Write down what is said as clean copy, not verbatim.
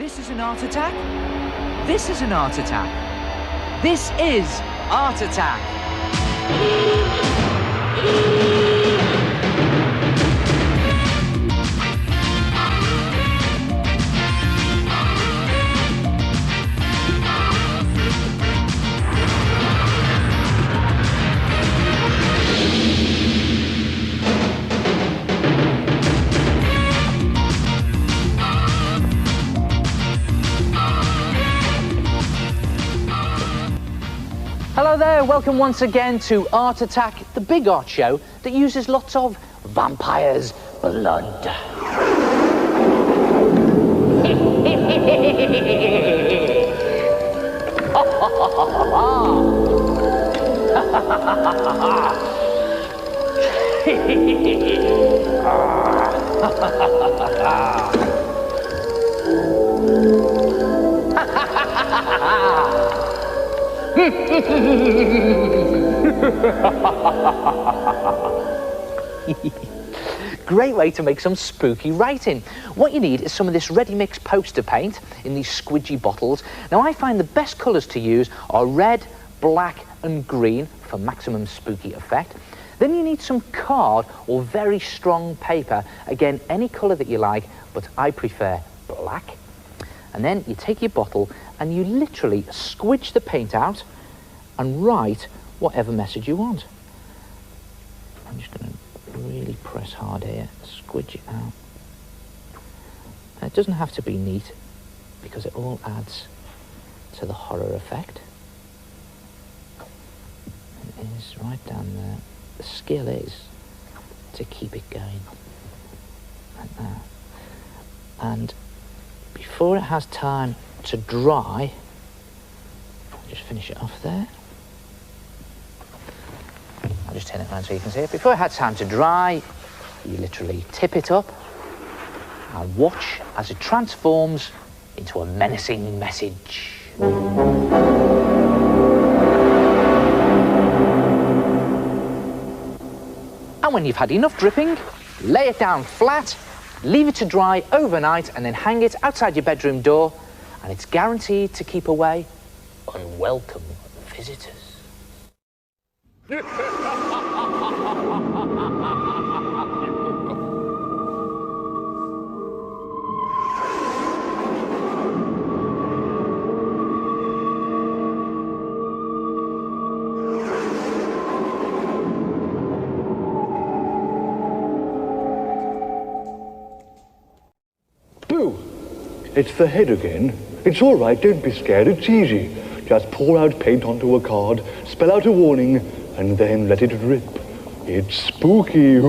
This is an art attack. This is an art attack. This is art attack. Hello there, welcome once again to Art Attack, the big art show that uses lots of vampires' blood. Great way to make some spooky writing. What you need is some of this ready-mix poster paint in these squidgy bottles. Now I find the best colours to use are red, black and green for maximum spooky effect. Then you need some card or very strong paper. Again, any colour that you like, but I prefer black. And then you take your bottle and you literally squidge the paint out and write whatever message you want. I'm just going to really press hard here, squidge it out. And it doesn't have to be neat because it all adds to the horror effect. It is right down there. The skill is to keep it going like that. And before it has time to dry, I'll just finish it off there. I'll just turn it around so you can see it. Before it had time to dry, you literally tip it up and watch as it transforms into a menacing message. And when you've had enough dripping, lay it down flat, leave it to dry overnight and then hang it outside your bedroom door, and it's guaranteed to keep away unwelcome visitors. Boo! It's the head again. It's all right, don't be scared, it's easy. Just pour out paint onto a card, spell out a warning, and then let it drip. It's spooky.